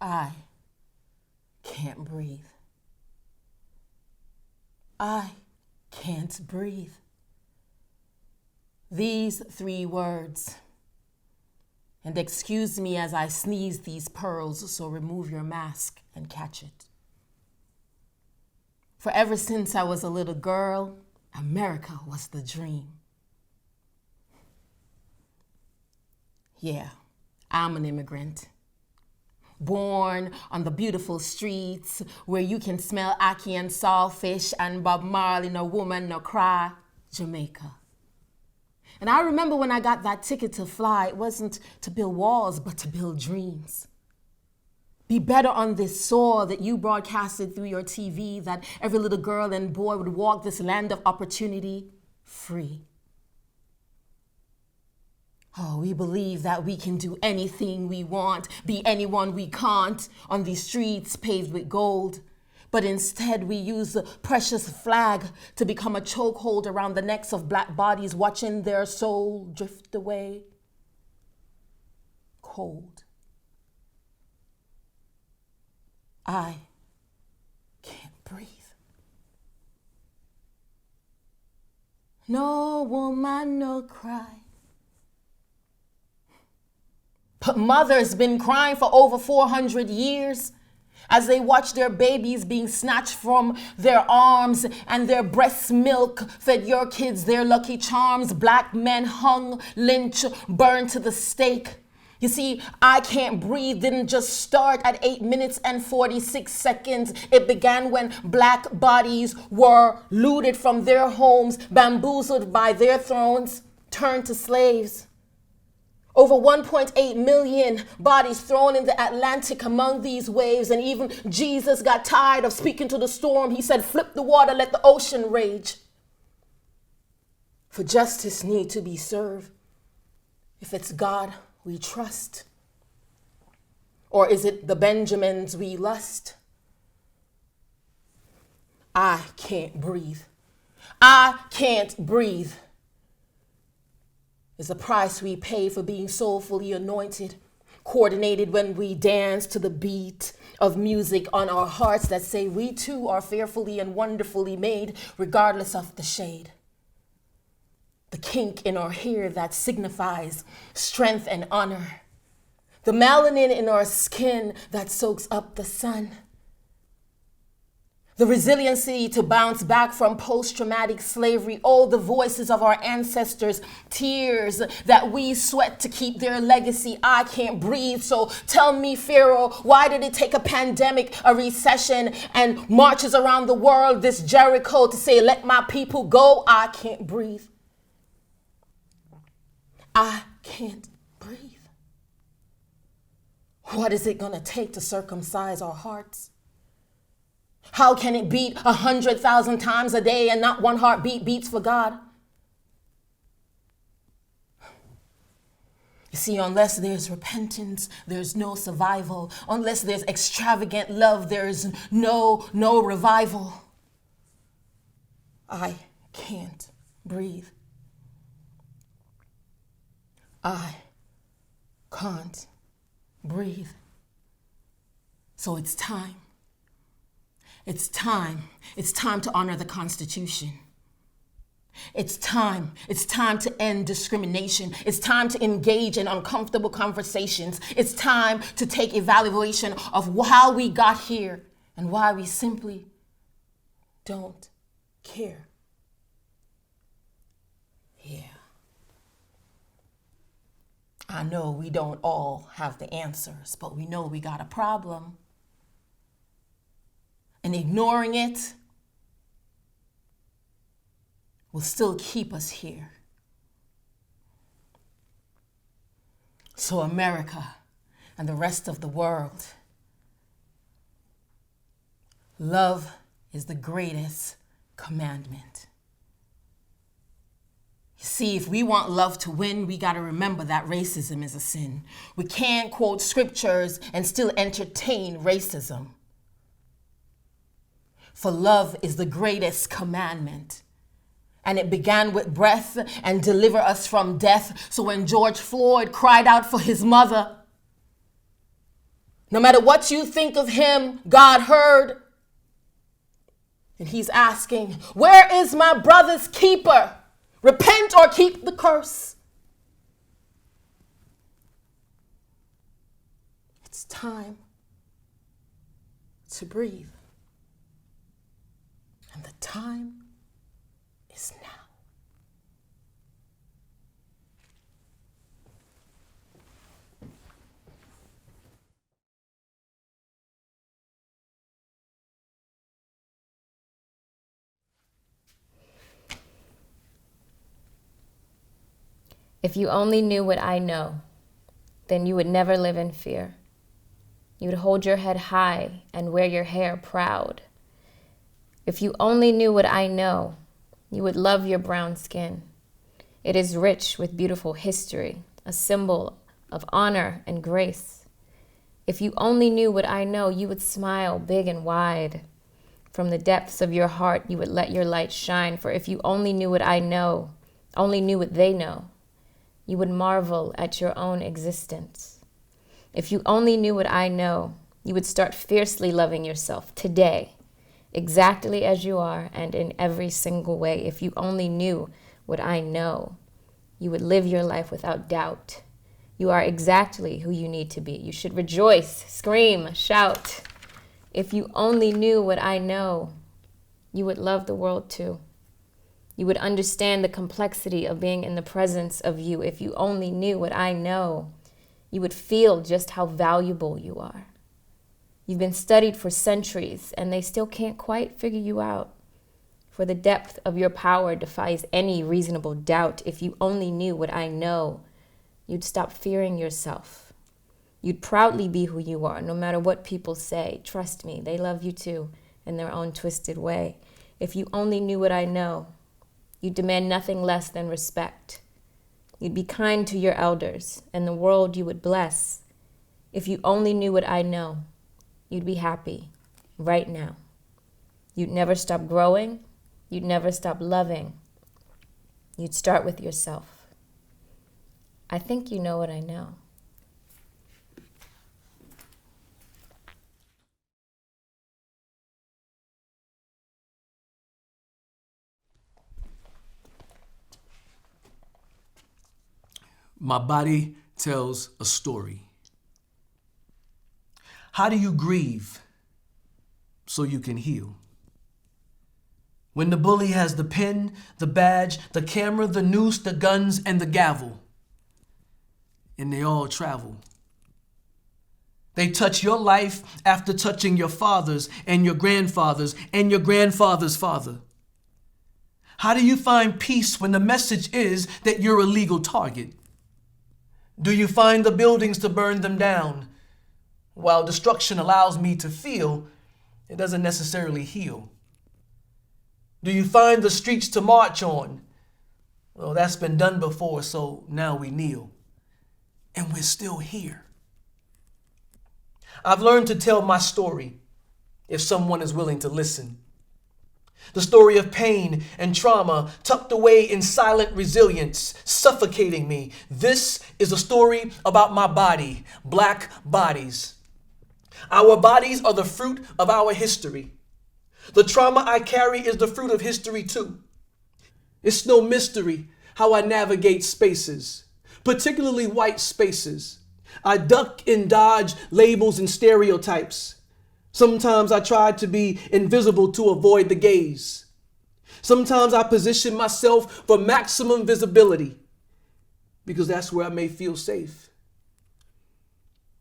I can't breathe. I can't breathe. These 3 words. And excuse me as I sneeze these pearls, so remove your mask and catch it. For ever since I was a little girl, America was the dream. Yeah, I'm an immigrant. Born on the beautiful streets where you can smell ackee and saltfish and Bob Marley, no woman, no cry, Jamaica. And I remember when I got that ticket to fly, it wasn't to build walls, but to build dreams. Be better on this soil that you broadcasted through your TV, that every little girl and boy would walk this land of opportunity free. Oh, we believe that we can do anything we want, be anyone we can't on these streets paved with gold. But instead, we use the precious flag to become a chokehold around the necks of black bodies, watching their soul drift away cold. I can't breathe. No woman, no cry. But mothers been crying for over 400 years as they watch their babies being snatched from their arms and their breast milk fed your kids their lucky charms. Black men hung, lynched, burned to the stake. You see, I Can't Breathe didn't just start at 8 minutes and 46 seconds. It began when black bodies were looted from their homes, bamboozled by their thrones, turned to slaves. Over 1.8 million bodies thrown in the Atlantic among these waves. And even Jesus got tired of speaking to the storm. He said, flip the water, let the ocean rage. For justice need to be served. If it's God we trust, or is it the Benjamins we lust? I can't breathe. I can't breathe. Is the price we pay for being soulfully anointed, coordinated when we dance to the beat of music on our hearts that say we too are fearfully and wonderfully made, regardless of the shade. The kink in our hair that signifies strength and honor. The melanin in our skin that soaks up the sun. The resiliency to bounce back from post-traumatic slavery, all the voices of our ancestors, tears that we sweat to keep their legacy. I can't breathe. So tell me, Pharaoh, why did it take a pandemic, a recession, and marches around the world, this Jericho, to say, let my people go? I can't breathe. I can't breathe. What is it going to take to circumcise our hearts? How can it beat 100,000 times a day and not one heartbeat beats for God? You see, unless there's repentance, there's no survival. Unless there's extravagant love, there's no revival. I can't breathe. I can't breathe. So it's time. It's time. It's time to honor the Constitution. It's time. It's time to end discrimination. It's time to engage in uncomfortable conversations. It's time to take evaluation of how we got here and why we simply don't care. Yeah. I know we don't all have the answers, but we know we got a problem. And ignoring it will still keep us here. So America and the rest of the world, love is the greatest commandment. You see, if we want love to win, we got to remember that racism is a sin. We can't quote scriptures and still entertain racism. For love is the greatest commandment. And it began with breath and deliver us from death. So when George Floyd cried out for his mother, No matter what you think of him, God heard. And he's asking, where is my brother's keeper? Repent or keep the curse. It's time to breathe. And the time is now. If you only knew what I know, then you would never live in fear. You would hold your head high and wear your hair proud. If you only knew what I know, you would love your brown skin. It is rich with beautiful history, a symbol of honor and grace. If you only knew what I know, you would smile big and wide. From the depths of your heart, you would let your light shine. For if you only knew what I know, only knew what they know, you would marvel at your own existence. If you only knew what I know, you would start fiercely loving yourself today, exactly as you are and in every single way. If you only knew what I know, you would live your life without doubt. You are exactly who you need to be. You should rejoice, scream, shout. If you only knew what I know, you would love the world too. You would understand the complexity of being in the presence of you. If you only knew what I know, you would feel just how valuable you are. You've been studied for centuries, and they still can't quite figure you out. For the depth of your power defies any reasonable doubt. If you only knew what I know, you'd stop fearing yourself. You'd proudly be who you are, no matter what people say. Trust me, they love you too, in their own twisted way. If you only knew what I know, you'd demand nothing less than respect. You'd be kind to your elders, and the world you would bless. If you only knew what I know, you'd be happy right now. You'd never stop growing. You'd never stop loving. You'd start with yourself. I think you know what I know. My body tells a story. How do you grieve so you can heal? When the bully has the pen, the badge, the camera, the noose, the guns, and the gavel, and they all travel. They touch your life after touching your father's and your grandfather's and your grandfather's father. How do you find peace when the message is that you're a legal target? Do you find the buildings to burn them down? While destruction allows me to feel, it doesn't necessarily heal. Do you find the streets to march on? Well, that's been done before, so now we kneel. And we're still here. I've learned to tell my story if someone is willing to listen. The story of pain and trauma tucked away in silent resilience, suffocating me. This is a story about my body, Black bodies. Our bodies are the fruit of our history. The trauma I carry is the fruit of history too. It's no mystery how I navigate spaces, particularly white spaces. I duck and dodge labels and stereotypes. Sometimes I try to be invisible to avoid the gaze. Sometimes I position myself for maximum visibility because that's where I may feel safe.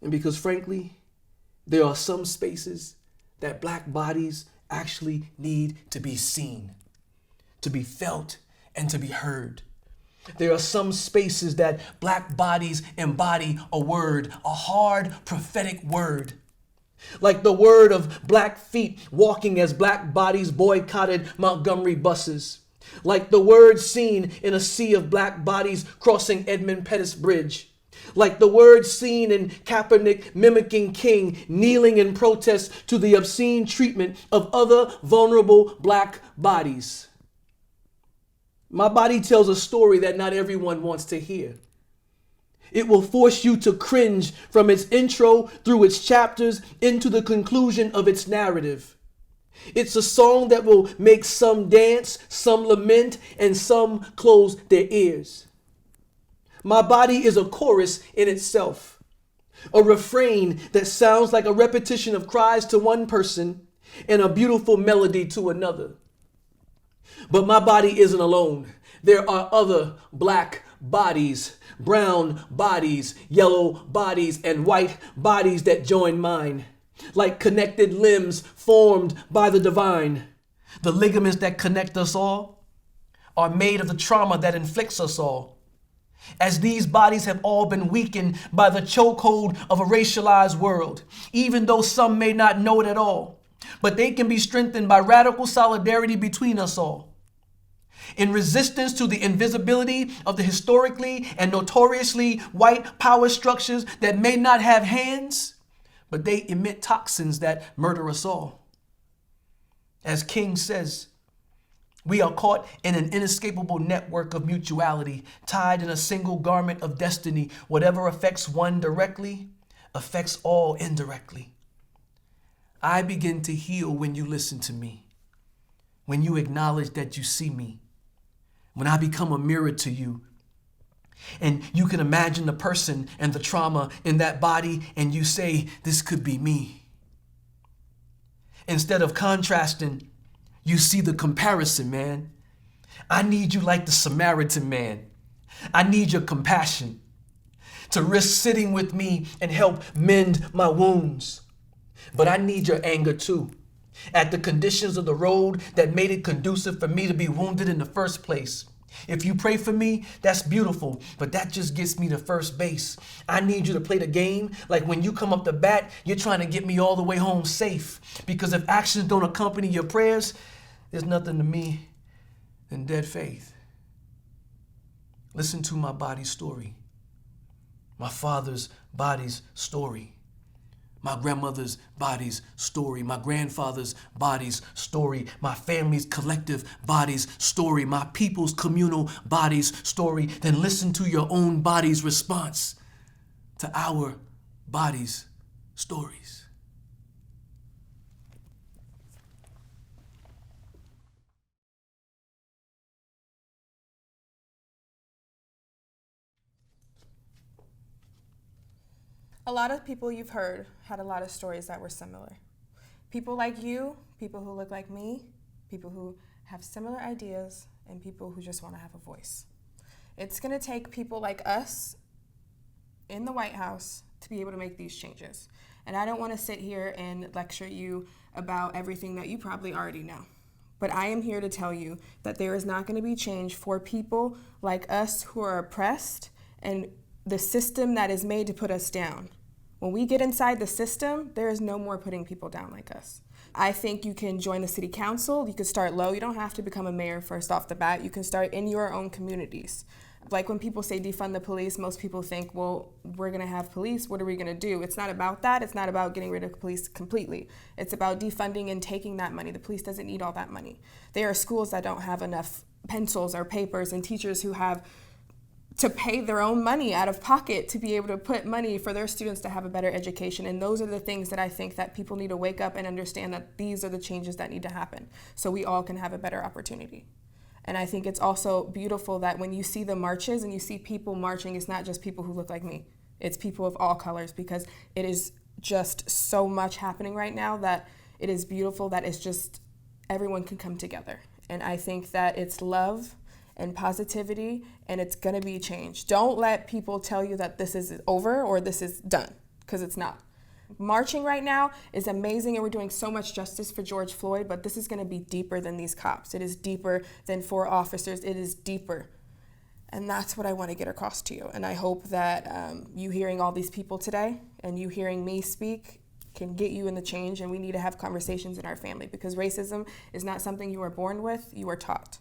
And because frankly, there are some spaces that Black bodies actually need to be seen, to be felt, and to be heard. There are some spaces that Black bodies embody a word, a hard prophetic word. Like the word of Black feet walking as Black bodies boycotted Montgomery buses. Like the word seen in a sea of Black bodies crossing Edmund Pettus Bridge. Like the word seen in Kaepernick mimicking King, kneeling in protest to the obscene treatment of other vulnerable Black bodies. My body tells a story that not everyone wants to hear. It will force you to cringe from its intro through its chapters into the conclusion of its narrative. It's a song that will make some dance, some lament, and some close their ears. My body is a chorus in itself, a refrain that sounds like a repetition of cries to one person and a beautiful melody to another. But my body isn't alone. There are other black bodies, brown bodies, yellow bodies, and white bodies that join mine, like connected limbs formed by the divine. The ligaments that connect us all are made of the trauma that inflicts us all. As these bodies have all been weakened by the chokehold of a racialized world, even though some may not know it at all, but they can be strengthened by radical solidarity between us all. In resistance to the invisibility of the historically and notoriously white power structures that may not have hands, but they emit toxins that murder us all. As King says, we are caught in an inescapable network of mutuality, tied in a single garment of destiny. Whatever affects one directly affects all indirectly. I begin to heal when you listen to me, when you acknowledge that you see me, when I become a mirror to you. And you can imagine the person and the trauma in that body, and you say, this could be me. Instead of contrasting, you see the comparison, man. I need you like the Samaritan man. I need your compassion to risk sitting with me and help mend my wounds. But I need your anger too, at the conditions of the road that made it conducive for me to be wounded in the first place. If you pray for me, that's beautiful, but that just gets me to first base. I need you to play the game like when you come up the bat, you're trying to get me all the way home safe. Because if actions don't accompany your prayers, there's nothing to me than dead faith. Listen to my body's story, my father's body's story, my grandmother's body's story, my grandfather's body's story, my family's collective body's story, my people's communal body's story. Then listen to your own body's response to our body's stories. A lot of people you've heard had a lot of stories that were similar. People like you, people who look like me, people who have similar ideas, and people who just want to have a voice. It's going to take people like us in the White House to be able to make these changes. And I don't want to sit here and lecture you about everything that you probably already know. But I am here to tell you that there is not going to be change for people like us who are oppressed and the system that is made to put us down. When we get inside the system, there is no more putting people down like us. I think you can join the city council. You can start low. You don't have to become a mayor first off the bat. You can start in your own communities. Like when people say defund the police, most people think, well, we're going to have police. What are we going to do? It's not about that. It's not about getting rid of the police completely. It's about defunding and taking that money. The police doesn't need all that money. There are schools that don't have enough pencils or papers and teachers who have to pay their own money out of pocket to be able to put money for their students to have a better education. And those are the things that I think that people need to wake up and understand that these are the changes that need to happen so we all can have a better opportunity. And I think it's also beautiful that when you see the marches and you see people marching, it's not just people who look like me. It's people of all colors, because it is just so much happening right now that it is beautiful that it's just everyone can come together. And I think that it's love and positivity, and it's gonna be change. Don't let people tell you that this is over or this is done, because it's not. Marching right now is amazing, and we're doing so much justice for George Floyd, but this is gonna be deeper than these cops. It is deeper than 4 officers. It is deeper. And that's what I wanna get across to you. And I hope that you hearing all these people today and you hearing me speak can get you in the change, and we need to have conversations in our family, because racism is not something you are born with, you are taught.